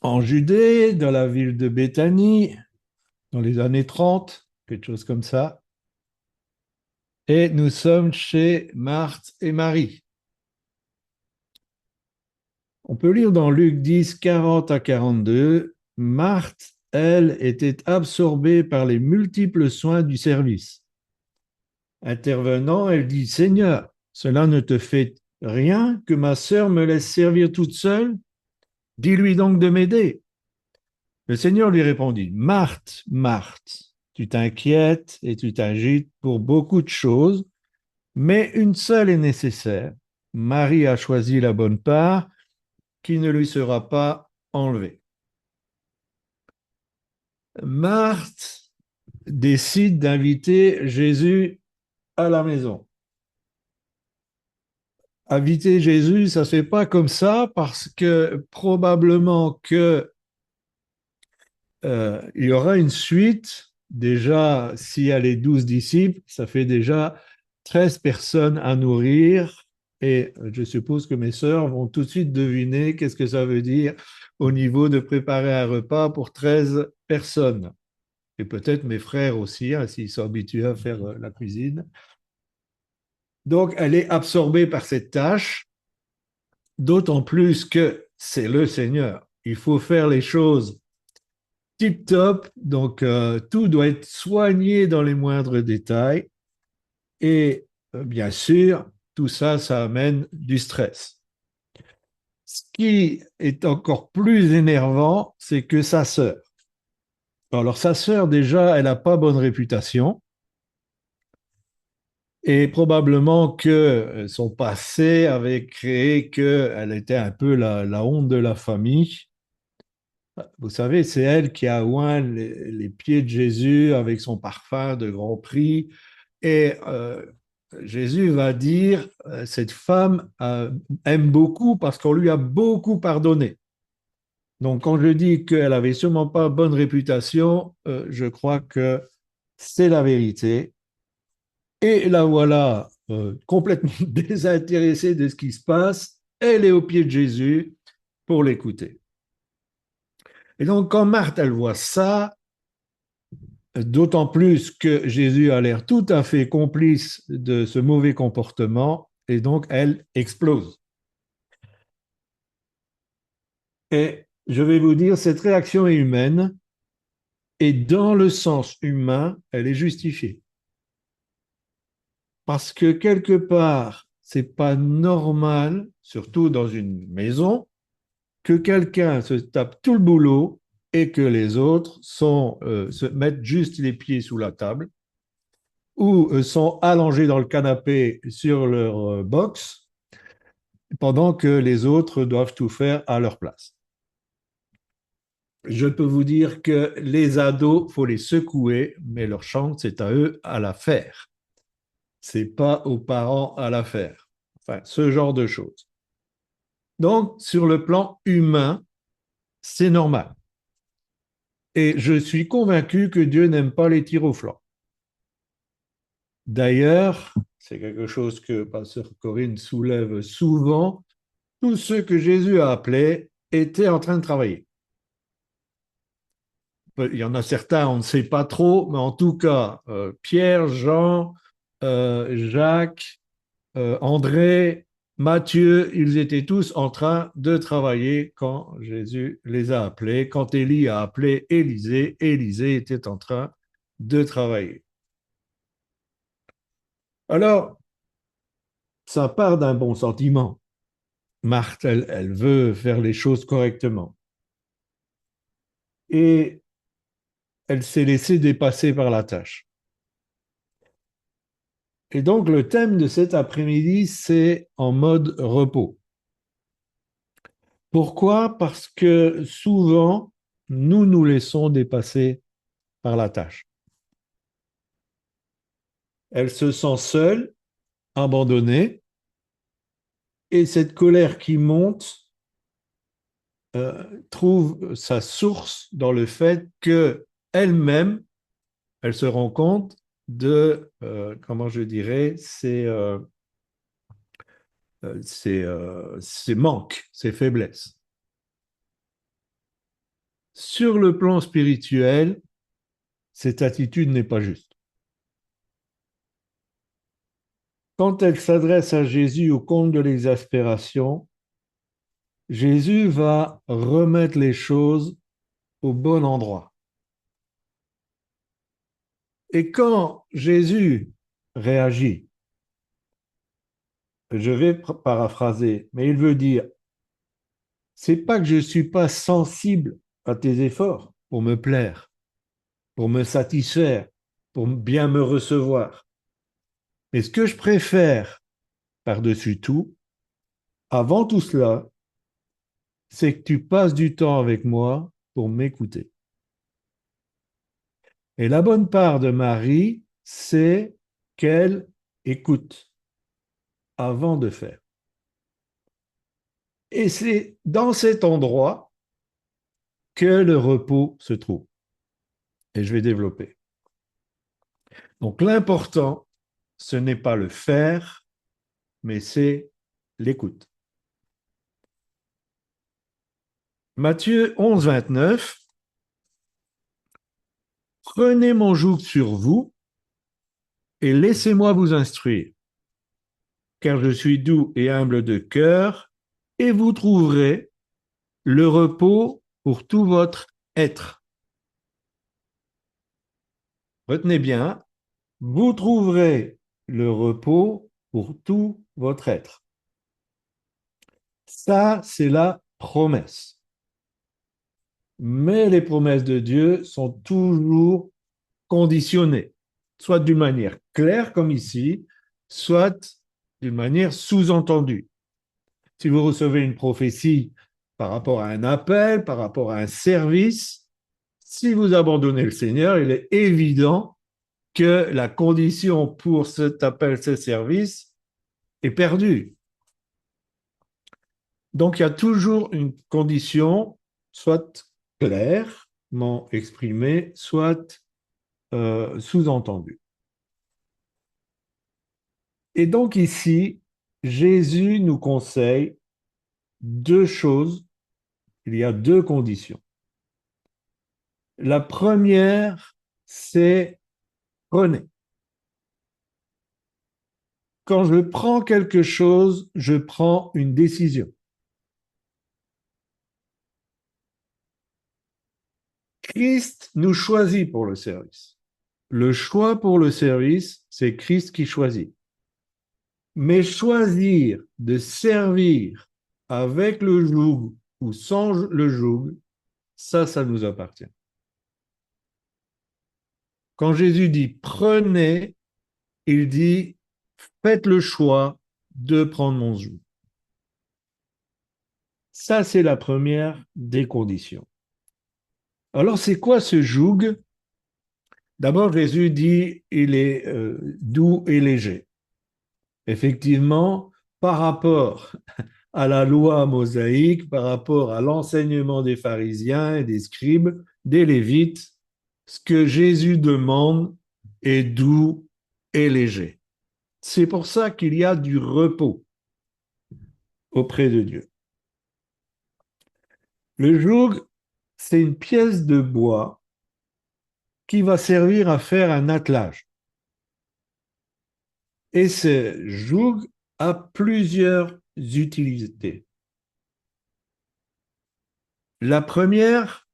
en Judée, dans la ville de Béthanie, dans les années 30, quelque chose comme ça. Et nous sommes chez Marthe et Marie. On peut lire dans Luc 10, 40 à 42, Marthe, elle, était absorbée par les multiples soins du service. Intervenant, elle dit, Seigneur, cela ne te fait rien que ma sœur me laisse servir toute seule? Dis-lui donc de m'aider. Le Seigneur lui répondit, Marthe, Marthe, tu t'inquiètes et tu t'agites pour beaucoup de choses, mais une seule est nécessaire. Marie a choisi la bonne part qui ne lui sera pas enlevée. Marthe décide d'inviter Jésus à la maison. Inviter Jésus, ça ne se fait pas comme ça parce que probablement que il y aura une suite. Déjà, s'il y a les 12 disciples, ça fait déjà 13 personnes à nourrir. Et je suppose que mes sœurs vont tout de suite deviner qu'est-ce que ça veut dire au niveau de préparer un repas pour 13 personnes. Et peut-être mes frères aussi, hein, s'ils sont habitués à faire la cuisine. Donc, elle est absorbée par cette tâche, d'autant plus que c'est le Seigneur. Il faut faire les choses tip top, donc tout doit être soigné dans les moindres détails et bien sûr, tout ça, ça amène du stress. Ce qui est encore plus énervant, c'est que sa sœur. Alors sa sœur, déjà, elle n'a pas bonne réputation et probablement que son passé avait créé qu'elle était un peu la honte de la famille. Vous savez, c'est elle qui a oint les pieds de Jésus avec son parfum de grand prix. Et Jésus va dire, cette femme aime beaucoup parce qu'on lui a beaucoup pardonné. Donc, quand je dis qu'elle avait sûrement pas bonne réputation, je crois que c'est la vérité. Et la voilà complètement désintéressée de ce qui se passe. Elle est au pied de Jésus pour l'écouter. Et donc, quand Marthe, elle voit ça, d'autant plus que Jésus a l'air tout à fait complice de ce mauvais comportement, et donc elle explose. Et je vais vous dire, cette réaction est humaine, et dans le sens humain, elle est justifiée. Parce que quelque part, c'est pas normal, surtout dans une maison, que quelqu'un se tape tout le boulot et que les autres se mettent juste les pieds sous la table ou sont allongés dans le canapé sur leur box pendant que les autres doivent tout faire à leur place. Je peux vous dire que les ados, faut les secouer, mais leur chance, c'est à eux à la faire. C'est pas aux parents à la faire. Enfin, ce genre de choses. Donc, sur le plan humain, c'est normal. Et je suis convaincu que Dieu n'aime pas les tirs au flanc. D'ailleurs, c'est quelque chose que Pasteur Corinne soulève souvent, tous ceux que Jésus a appelés étaient en train de travailler. Il y en a certains, on ne sait pas trop, mais en tout cas, Pierre, Jean, Jacques, André, Matthieu, ils étaient tous en train de travailler quand Jésus les a appelés. Quand Élie a appelé Élisée, Élisée était en train de travailler. Alors, ça part d'un bon sentiment. Marthe, elle veut faire les choses correctement. Et elle s'est laissée dépasser par la tâche. Et donc, le thème de cet après-midi, c'est en mode repos. Pourquoi? Parce que souvent, nous nous laissons dépasser par la tâche. Elle se sent seule, abandonnée, et cette colère qui monte trouve sa source dans le fait que elle-même, elle se rend compte de, comment je dirais, ses manques, ses faiblesses. sur le plan spirituel, cette attitude n'est pas juste. Quand elle s'adresse à Jésus au comble de l'exaspération, Jésus va remettre les choses au bon endroit. Et quand Jésus réagit, je vais paraphraser, mais il veut dire, c'est pas que je suis pas sensible à tes efforts pour me plaire, pour me satisfaire, pour bien me recevoir. Mais ce que je préfère par-dessus tout, avant tout cela, c'est que tu passes du temps avec moi pour m'écouter. Et la bonne part de Marie, c'est qu'elle écoute avant de faire. Et c'est dans cet endroit que le repos se trouve. Et je vais développer. Donc l'important, ce n'est pas le faire, mais c'est l'écoute. Matthieu 11, 29. Prenez mon joug sur vous et laissez-moi vous instruire, car je suis doux et humble de cœur, et vous trouverez le repos pour tout votre être. Retenez bien, vous trouverez le repos pour tout votre être. Ça, c'est la promesse. Mais les promesses de Dieu sont toujours conditionnées, soit d'une manière claire comme ici, soit d'une manière sous-entendue. Si vous recevez une prophétie par rapport à un appel, par rapport à un service, si vous abandonnez le Seigneur, il est évident que la condition pour cet appel, ce service est perdue. Donc, il y a toujours une condition, soit clairement exprimée, soit sous-entendue. Et donc ici, Jésus nous conseille deux choses. Il y a deux conditions. La première, c'est prenez. Quand je prends quelque chose, je prends une décision. Christ nous choisit pour le service. Le choix pour le service, c'est Christ qui choisit. Mais choisir de servir avec le joug ou sans le joug, ça nous appartient. Quand Jésus dit prenez, il dit faites le choix de prendre mon joug. Ça, c'est la première des conditions. Alors, c'est quoi ce joug? D'abord, Jésus dit il est doux et léger. Effectivement, par rapport à la loi mosaïque, par rapport à l'enseignement des pharisiens et des scribes, des lévites, ce que Jésus demande est doux et léger. C'est pour ça qu'il y a du repos auprès de Dieu. Le joug, c'est une pièce de bois qui va servir à faire un attelage. Et ce joug a plusieurs utilités. La première,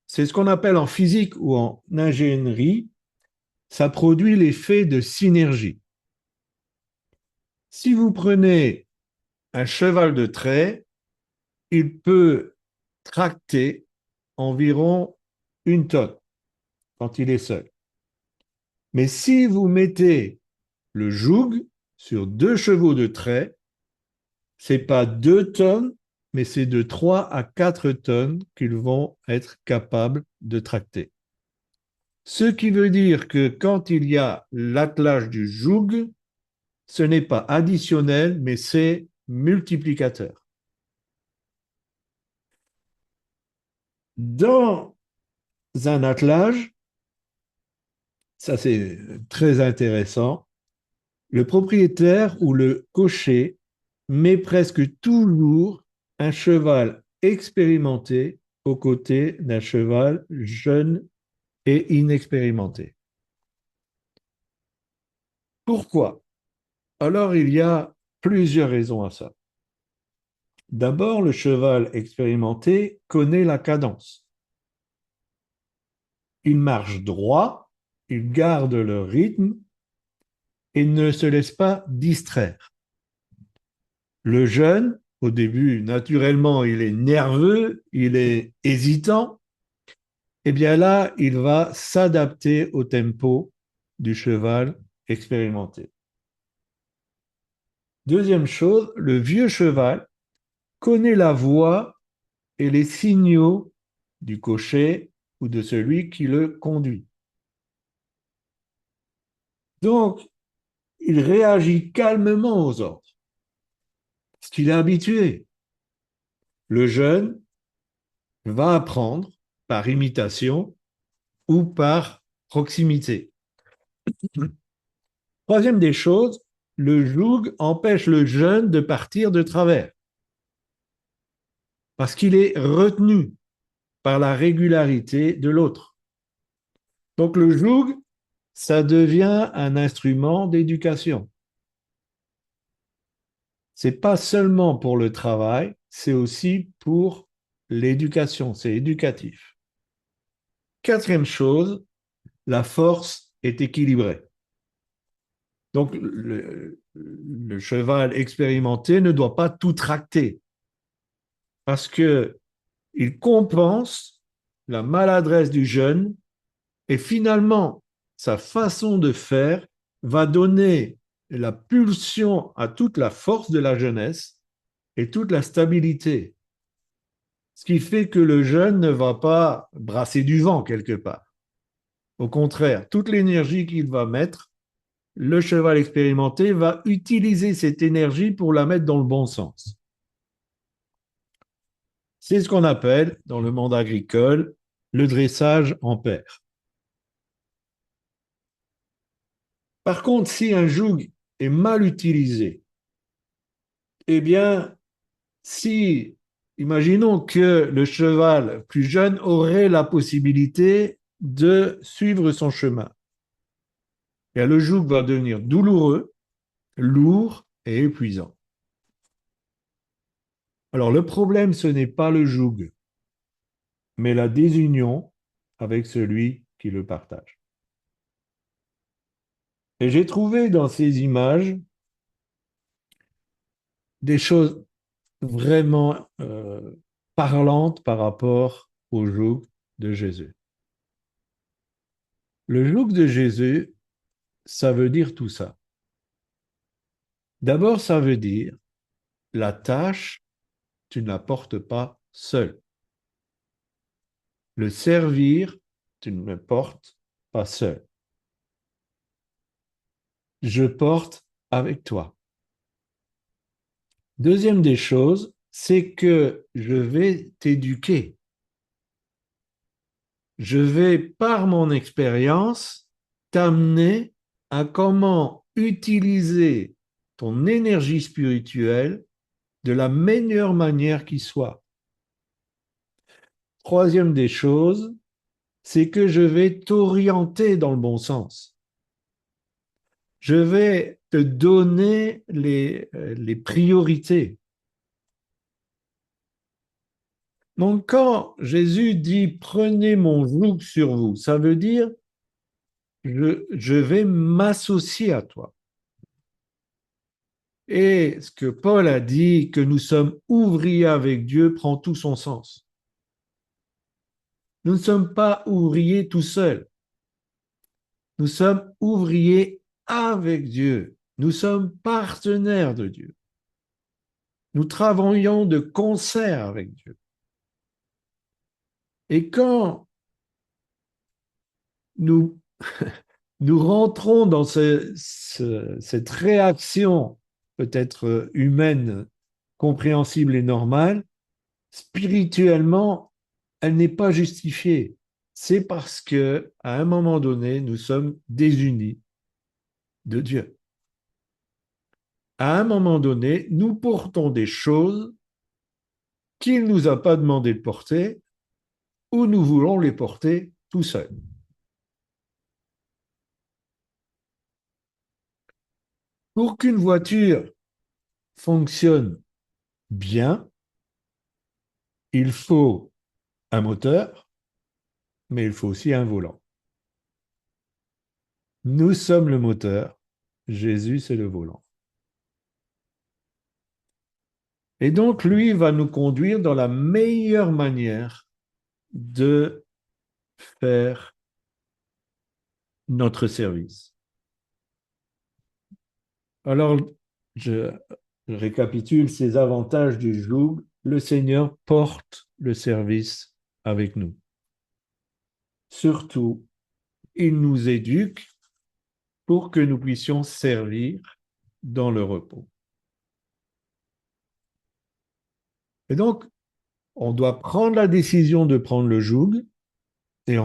c'est ce qu'on appelle en physique ou en ingénierie, ça produit l'effet de synergie. Si vous prenez un cheval de trait, il peut tracter environ 1 tonne quand il est seul. Mais si vous mettez le joug sur 2 chevaux de trait, c'est pas 2 tonnes, mais c'est de 3 à 4 tonnes qu'ils vont être capables de tracter. Ce qui veut dire que quand il y a l'attelage du joug, ce n'est pas additionnel, mais c'est multiplicateur. Dans un attelage, ça c'est très intéressant, le propriétaire ou le cocher met presque toujours un cheval expérimenté aux côtés d'un cheval jeune et inexpérimenté. Pourquoi? Alors, il y a plusieurs raisons à ça. D'abord, le cheval expérimenté connaît la cadence. Il marche droit, il garde le rythme et ne se laisse pas distraire. Le jeune, au début, naturellement, il est nerveux, il est hésitant. Et bien là, il va s'adapter au tempo du cheval expérimenté. Deuxième chose, le vieux cheval connaît la voie et les signaux du cocher ou de celui qui le conduit. Donc, il réagit calmement aux ordres, parce qu'il est habitué. Le jeune va apprendre par imitation ou par proximité. Troisième des choses, le joug empêche le jeune de partir de travers, parce qu'il est retenu par la régularité de l'autre. Donc le joug, ça devient un instrument d'éducation. C'est pas seulement pour le travail, c'est aussi pour l'éducation, c'est éducatif. Quatrième chose, la force est équilibrée. Donc le cheval expérimenté ne doit pas tout tracter parce que il compense la maladresse du jeune et finalement sa façon de faire va donner la pulsion à toute la force de la jeunesse et toute la stabilité. Ce qui fait que le jeune ne va pas brasser du vent quelque part. Au contraire, toute l'énergie qu'il va mettre, le cheval expérimenté va utiliser cette énergie pour la mettre dans le bon sens. C'est ce qu'on appelle, dans le monde agricole, le dressage en paire. Par contre, si un joug est mal utilisé, eh bien, si, imaginons que le cheval plus jeune aurait la possibilité de suivre son chemin, et le joug va devenir douloureux, lourd et épuisant. Alors, le problème, ce n'est pas le joug, mais la désunion avec celui qui le partage. Et j'ai trouvé dans ces images des choses vraiment parlantes par rapport au joug de Jésus. Le joug de Jésus, ça veut dire tout ça. D'abord, ça veut dire la tâche, tu ne la portes pas seul. Le servir, tu ne le portes pas seul. Je porte avec toi. Deuxième des choses, c'est que je vais t'éduquer. Je vais, par mon expérience, t'amener à comment utiliser ton énergie spirituelle de la meilleure manière qui soit. Troisième des choses, c'est que je vais t'orienter dans le bon sens. Je vais te donner les priorités. Donc, quand Jésus dit prenez mon joug sur vous, ça veut dire je vais m'associer à toi. Et ce que Paul a dit, que nous sommes ouvriers avec Dieu, prend tout son sens. Nous ne sommes pas ouvriers tout seuls. Nous sommes ouvriers avec Dieu. Nous sommes partenaires de Dieu. Nous travaillons de concert avec Dieu. Et quand nous, nous rentrons dans cette réaction peut-être humaine, compréhensible et normale, spirituellement, elle n'est pas justifiée. C'est parce que, à un moment donné, nous sommes désunis de Dieu. À un moment donné, nous portons des choses qu'il ne nous a pas demandé de porter, ou nous voulons les porter tout seuls. Pour qu'une voiture fonctionne bien, il faut un moteur, mais il faut aussi un volant. Nous sommes le moteur, Jésus c'est le volant. Et donc lui va nous conduire dans la meilleure manière de faire notre service. Alors, je récapitule ces avantages du joug. Le Seigneur porte le service avec nous. Surtout, il nous éduque pour que nous puissions servir dans le repos. Et donc, on doit prendre la décision de prendre le joug et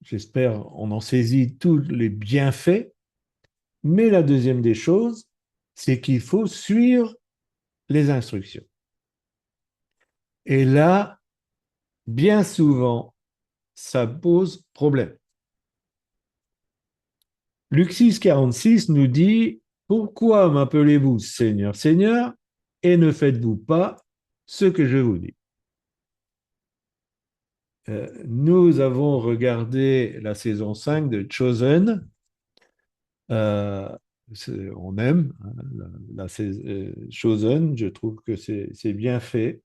j'espère, on en saisit tous les bienfaits. Mais la deuxième des choses, c'est qu'il faut suivre les instructions. Et là, bien souvent, ça pose problème. Luc 6, 46 nous dit, pourquoi m'appelez-vous Seigneur, Seigneur, et ne faites-vous pas ce que je vous dis? Nous avons regardé la saison 5 de Chosen. Euh, on aime hein, Chosen, je trouve que c'est bien fait.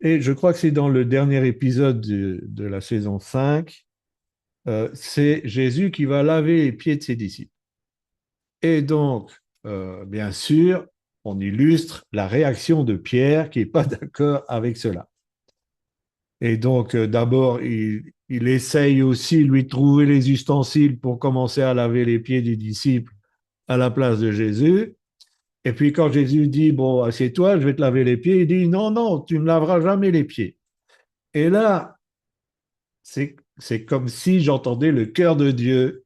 Et je crois que c'est dans le dernier épisode de la saison 5, c'est Jésus qui va laver les pieds de ses disciples. Et donc, bien sûr, on illustre la réaction de Pierre qui n'est pas d'accord avec cela. Et donc, d'abord, il essaye aussi, lui, de trouver les ustensiles pour commencer à laver les pieds du disciple à la place de Jésus. Et puis, quand Jésus dit, bon, assieds-toi, je vais te laver les pieds, il dit, non, non, tu ne me laveras jamais les pieds. Et là, c'est comme si j'entendais le cœur de Dieu.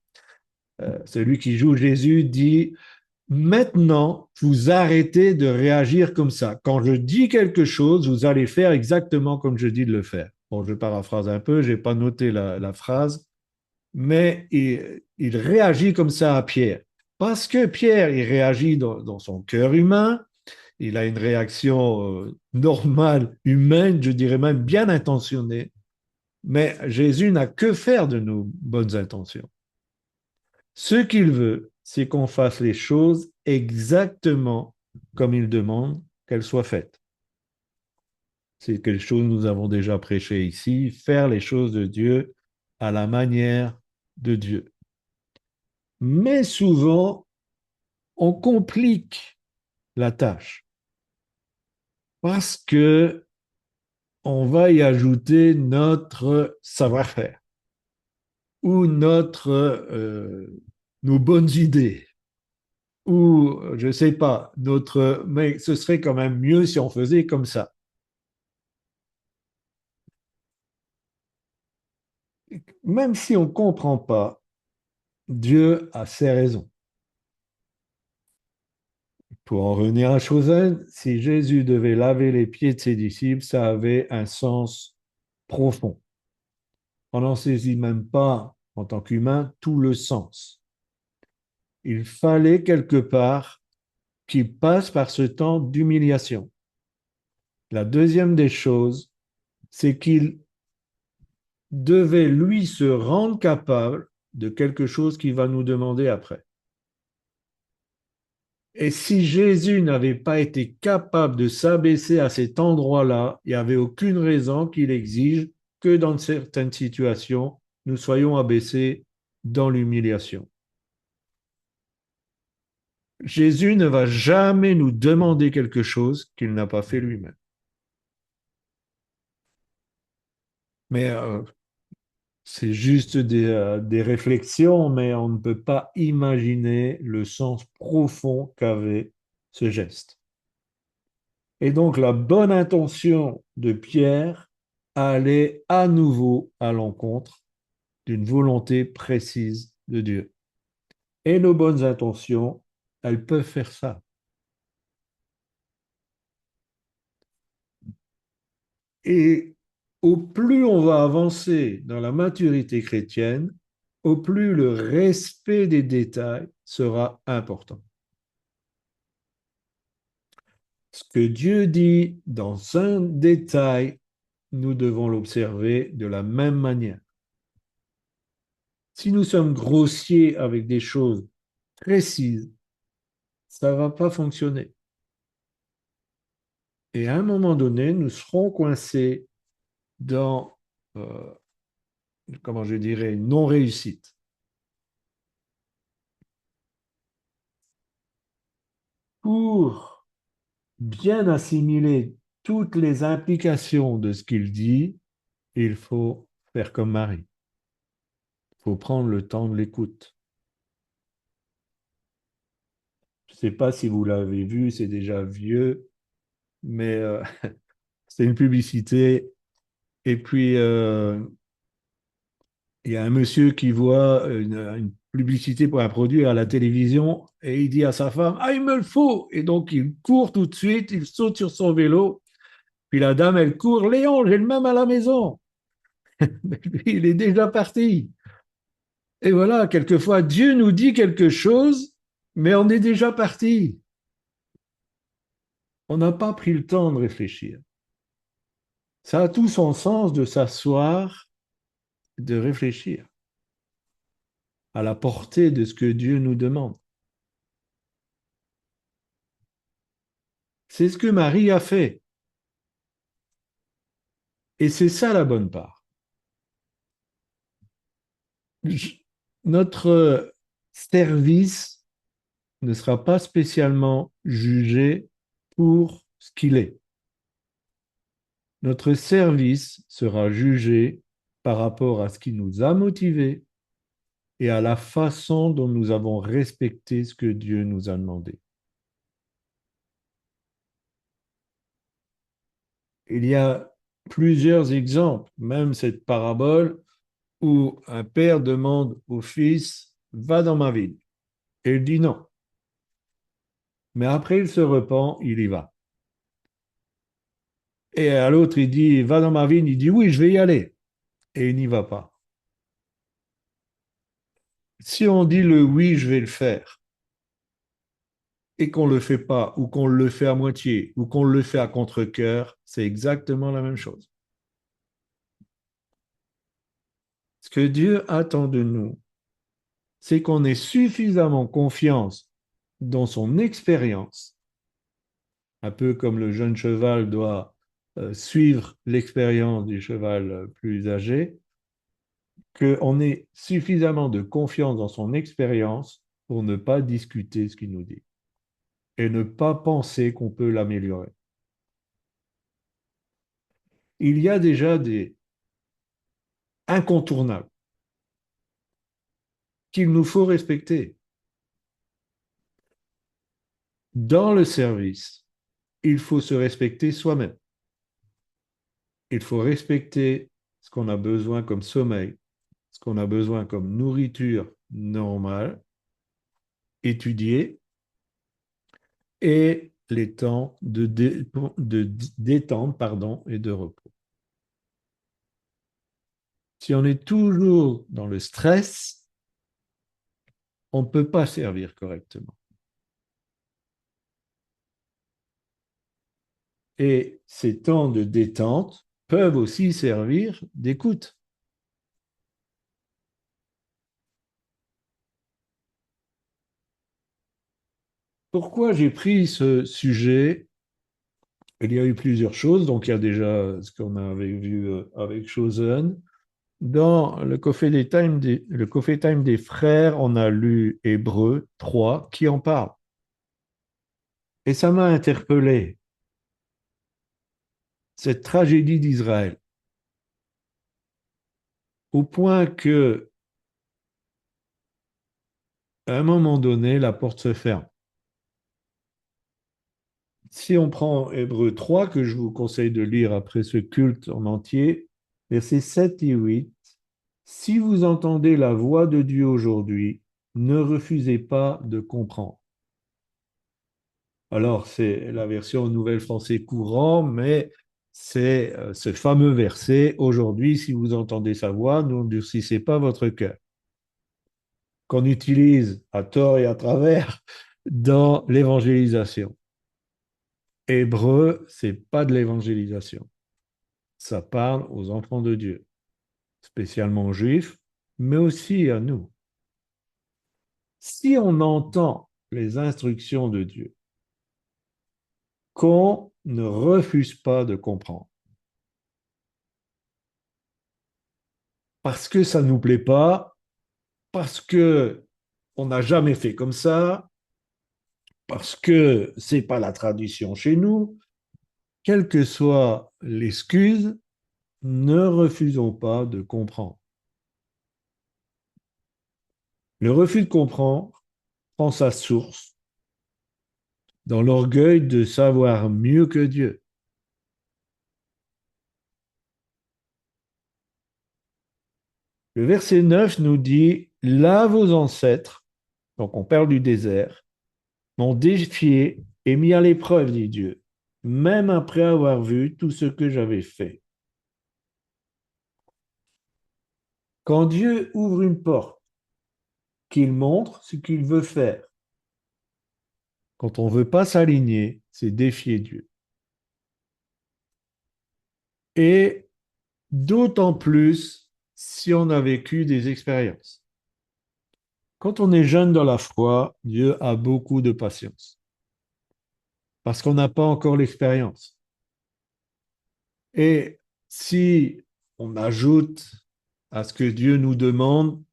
Celui qui joue Jésus dit, maintenant, vous arrêtez de réagir comme ça. Quand je dis quelque chose, vous allez faire exactement comme je dis de le faire. Bon, je paraphrase un peu, je n'ai pas noté la phrase, mais il réagit comme ça à Pierre. Parce que Pierre, il réagit dans son cœur humain, il a une réaction normale, humaine, je dirais même bien intentionnée. Mais Jésus n'a que faire de nos bonnes intentions. Ce qu'il veut, c'est qu'on fasse les choses exactement comme il demande qu'elles soient faites. C'est quelque chose que nous avons déjà prêché ici, faire les choses de Dieu à la manière de Dieu. Mais souvent, on complique la tâche parce que on va y ajouter notre savoir-faire ou nos bonnes idées ou, je ne sais pas, mais ce serait quand même mieux si on faisait comme ça. Même si on ne comprend pas, Dieu a ses raisons. Pour en revenir à Chosen, si Jésus devait laver les pieds de ses disciples, ça avait un sens profond. On n'en saisit même pas, en tant qu'humain, tout le sens. Il fallait quelque part qu'il passe par ce temps d'humiliation. La deuxième des choses, c'est qu'il devait, lui, se rendre capable de quelque chose qu'il va nous demander après. Et si Jésus n'avait pas été capable de s'abaisser à cet endroit-là, il n'y avait aucune raison qu'il exige que dans certaines situations, nous soyons abaissés dans l'humiliation. Jésus ne va jamais nous demander quelque chose qu'il n'a pas fait lui-même. Mais c'est juste des réflexions, mais on ne peut pas imaginer le sens profond qu'avait ce geste. Et donc la bonne intention de Pierre allait à nouveau à l'encontre d'une volonté précise de Dieu. Et nos bonnes intentions, elles peuvent faire ça. Et Au plus on va avancer dans la maturité chrétienne, au plus le respect des détails sera important. Ce que Dieu dit dans un détail, nous devons l'observer de la même manière. Si nous sommes grossiers avec des choses précises, ça ne va pas fonctionner. Et à un moment donné, nous serons coincés dans, euh, comment je dirais, une non-réussite. Pour bien assimiler toutes les implications de ce qu'il dit, il faut faire comme Marie. Il faut prendre le temps de l'écoute. Je ne sais pas si vous l'avez vu, c'est déjà vieux, mais c'est une publicité. Et puis, il y a un monsieur qui voit une publicité pour un produit à la télévision et il dit à sa femme, ah, il me le faut. Et donc, il court tout de suite, il saute sur son vélo. Puis la dame, elle court, Léon, j'ai le même à la maison. Mais lui, il est déjà parti. Et voilà, quelquefois, Dieu nous dit quelque chose, mais on est déjà parti. On n'a pas pris le temps de réfléchir. Ça a tout son sens de s'asseoir, de réfléchir à la portée de ce que Dieu nous demande. C'est ce que Marie a fait. Et c'est ça la bonne part. Notre service ne sera pas spécialement jugé pour ce qu'il est. Notre service sera jugé par rapport à ce qui nous a motivés et à la façon dont nous avons respecté ce que Dieu nous a demandé. Il y a plusieurs exemples, même cette parabole où un père demande au fils, va dans ma ville. Et il dit non. Mais après, il se repent, il y va. Et à l'autre, il dit, va dans ma ville. Il dit, oui, je vais y aller. Et il n'y va pas. Si on dit le oui, je vais le faire, et qu'on ne le fait pas, ou qu'on le fait à moitié, ou qu'on le fait à contre-cœur, c'est exactement la même chose. Ce que Dieu attend de nous, c'est qu'on ait suffisamment confiance dans son expérience, un peu comme le jeune cheval doit suivre l'expérience du cheval plus âgé, qu'on ait suffisamment de confiance dans son expérience pour ne pas discuter ce qu'il nous dit et ne pas penser qu'on peut l'améliorer. Il y a déjà des incontournables qu'il nous faut respecter. Dans le service, il faut se respecter soi-même. Il faut respecter ce qu'on a besoin comme sommeil, ce qu'on a besoin comme nourriture normale, étudier, et les temps de détente et de repos. Si on est toujours dans le stress, on ne peut pas servir correctement. Et ces temps de détente peuvent aussi servir d'écoute. Pourquoi j'ai pris ce sujet? Il y a eu plusieurs choses. Donc, il y a déjà ce qu'on avait vu avec Chosen. Dans le Coffee Time des frères, on a lu Hébreux 3 qui en parle. Et ça m'a interpellé, cette tragédie d'Israël, au point que, à un moment donné, la porte se ferme. Si on prend Hébreux 3, que je vous conseille de lire après ce culte en entier, versets 7 et 8, si vous entendez la voix de Dieu aujourd'hui, ne refusez pas de comprendre. Alors, c'est la version Nouvelle Français courant, mais c'est ce fameux verset, aujourd'hui, si vous entendez sa voix, n'endurcissez pas votre cœur, qu'on utilise à tort et à travers dans l'évangélisation. Hébreu, c'est pas de l'évangélisation. Ça parle aux enfants de Dieu, spécialement aux juifs, mais aussi à nous. Si on entend les instructions de Dieu, qu'on ne refuse pas de comprendre, parce que ça ne nous plaît pas, parce que on n'a jamais fait comme ça, parce que c'est pas la tradition chez nous, quelle que soit l'excuse, ne refusons pas de comprendre. Le refus de comprendre prend sa source dans l'orgueil de savoir mieux que Dieu. Le verset 9 nous dit, là vos ancêtres, donc on parle du désert, m'ont défié et mis à l'épreuve, dit Dieu, même après avoir vu tout ce que j'avais fait. Quand Dieu ouvre une porte, qu'il montre ce qu'il veut faire, quand on ne veut pas s'aligner, c'est défier Dieu. Et d'autant plus si on a vécu des expériences. Quand on est jeune dans la foi, Dieu a beaucoup de patience parce qu'on n'a pas encore l'expérience. Et si on ajoute à ce que Dieu nous demande,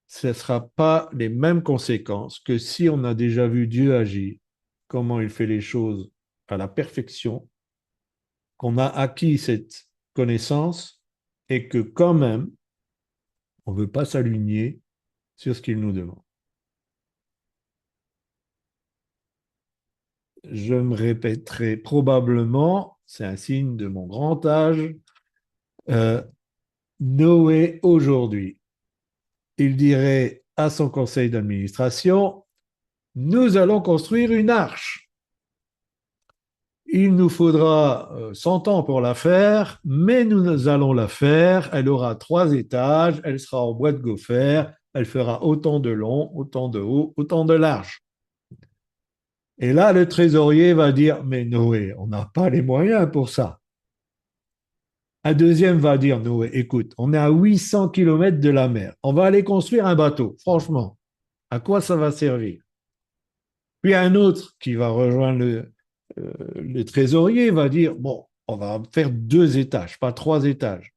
ce ne sera pas les mêmes conséquences que si on a déjà vu Dieu agir, comment il fait les choses à la perfection, qu'on a acquis cette connaissance et que quand même, on ne veut pas s'aligner sur ce qu'il nous demande. Je me répéterai probablement, c'est un signe de mon grand âge, euh, Noé aujourd'hui. Il dirait à son conseil d'administration, nous allons construire une arche. Il nous faudra 100 ans pour la faire, mais nous allons la faire. Elle aura 3 étages, elle sera en bois de gopher, elle fera autant de long, autant de haut, autant de large. Et là, le trésorier va dire, mais Noé, on n'a pas les moyens pour ça. Un deuxième va dire, Noé, écoute, on est à 800 kilomètres de la mer, on va aller construire un bateau. Franchement, à quoi ça va servir? Puis un autre qui va rejoindre le trésorier va dire, bon, on va faire 2 étages, pas 3 étages.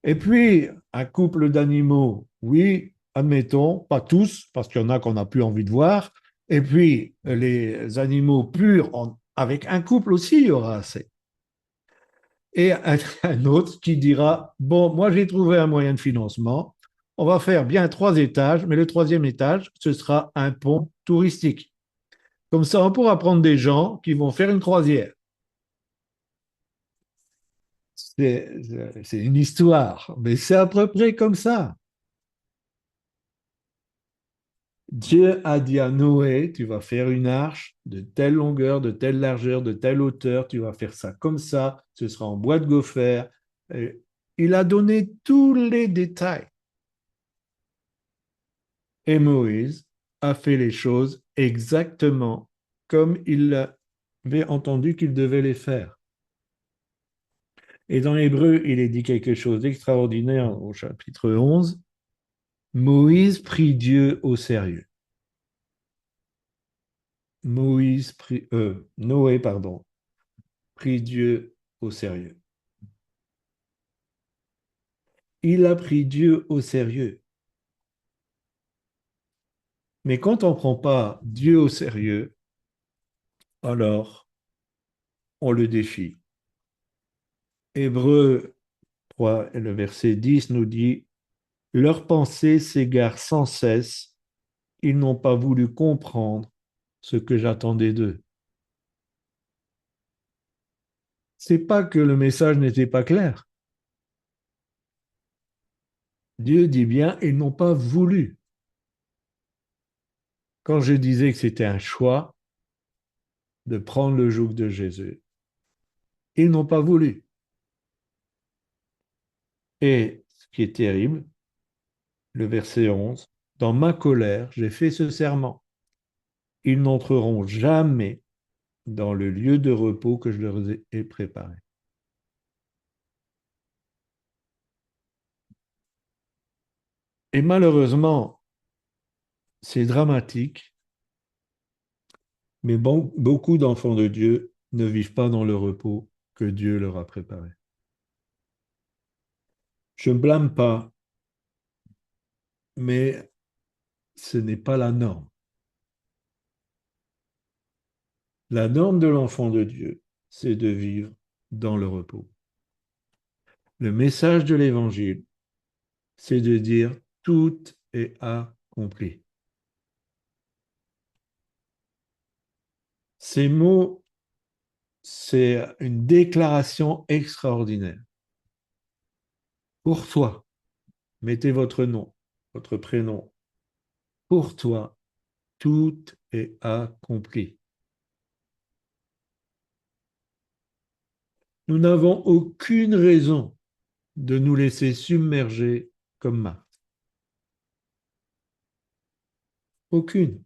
Et puis, un couple d'animaux, oui, admettons, pas tous, parce qu'il y en a qu'on n'a plus envie de voir. Et puis, les animaux purs, avec un couple aussi, il y aura assez. Et un autre qui dira, bon, moi j'ai trouvé un moyen de financement, on va faire bien 3 étages, mais le troisième étage, ce sera un pont touristique. Comme ça, on pourra prendre des gens qui vont faire une croisière. C'est une histoire, mais c'est à peu près comme ça. Dieu a dit à Noé, tu vas faire une arche de telle longueur, de telle largeur, de telle hauteur, tu vas faire ça comme ça, ce sera en bois de gopher. Et il a donné tous les détails. Et Moïse a fait les choses exactement comme il avait entendu qu'il devait les faire. Et dans l'Hébreu, il est dit quelque chose d'extraordinaire au chapitre 11. Moïse prit Dieu au sérieux. Noé, pardon, prit Dieu au sérieux. Il a pris Dieu au sérieux. Mais quand on ne prend pas Dieu au sérieux, alors on le défie. Hébreu 3, le verset 10 nous dit, leurs pensées s'égarent sans cesse, ils n'ont pas voulu comprendre ce que j'attendais d'eux. C'est pas que le message n'était pas clair. Dieu dit bien, ils n'ont pas voulu. Quand je disais que c'était un choix de prendre le joug de Jésus, Ils n'ont pas voulu. Et ce qui est terrible, le verset 11, dans ma colère, j'ai fait ce serment. Ils n'entreront jamais dans le lieu de repos que je leur ai préparé. Et malheureusement, c'est dramatique, mais bon, beaucoup d'enfants de Dieu ne vivent pas dans le repos que Dieu leur a préparé. Je ne blâme pas, mais ce n'est pas la norme. La norme de l'enfant de Dieu, c'est de vivre dans le repos. Le message de l'Évangile, c'est de dire tout est accompli. Ces mots, c'est une déclaration extraordinaire. Pour toi, mettez votre nom, votre prénom. Pour toi, tout est accompli. Nous n'avons aucune raison de nous laisser submerger comme Marthe. Aucune.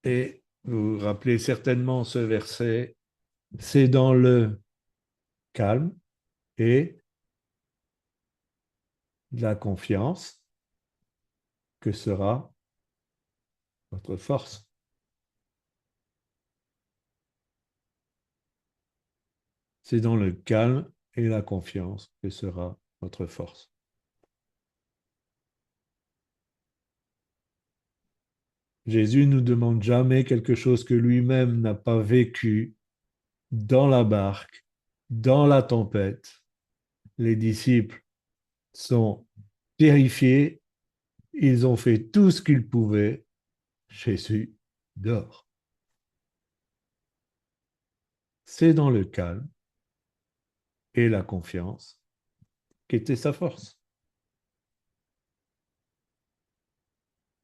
Et vous vous rappelez certainement ce verset, c'est dans le calme et la confiance que sera votre force. C'est dans le calme et la confiance que sera votre force. Jésus ne nous demande jamais quelque chose que lui-même n'a pas vécu dans la barque, dans la tempête. Les disciples sont terrifiés, ils ont fait tout ce qu'ils pouvaient. Jésus dort. C'est dans le calme et la confiance qu'était sa force.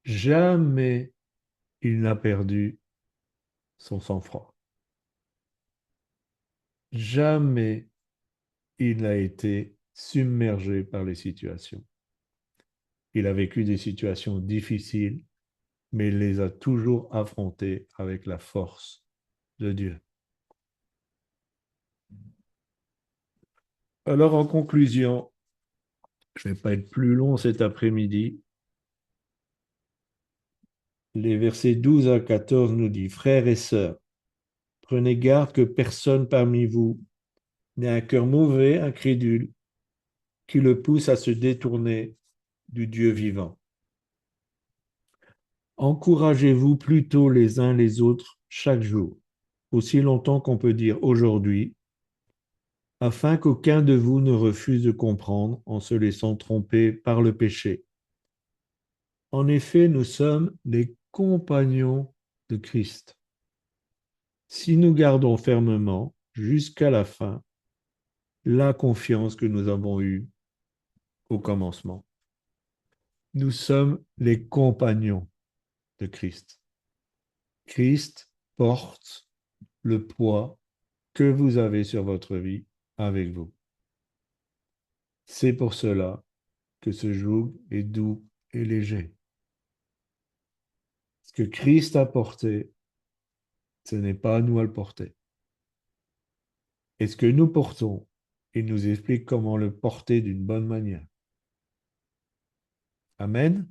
Jamais il n'a perdu son sang-froid. Jamais il n'a été submergé par les situations. Il a vécu des situations difficiles, mais il les a toujours affrontées avec la force de Dieu. Alors, en conclusion, je ne vais pas être plus long cet après-midi. Les versets 12 à 14 nous disent, frères et sœurs, prenez garde que personne parmi vous n'ait un cœur mauvais, incrédule, qui le pousse à se détourner du Dieu vivant. Encouragez-vous plutôt les uns les autres chaque jour, aussi longtemps qu'on peut dire aujourd'hui, afin qu'aucun de vous ne refuse de comprendre en se laissant tromper par le péché. En effet, nous sommes les compagnons de Christ. Si nous gardons fermement jusqu'à la fin la confiance que nous avons eue au commencement, nous sommes les compagnons de Christ. Christ porte le poids que vous avez sur votre vie avec vous. C'est pour cela que ce joug est doux et léger. Ce que Christ a porté, ce n'est pas à nous à le porter. Et ce que nous portons, il nous explique comment le porter d'une bonne manière. Amen.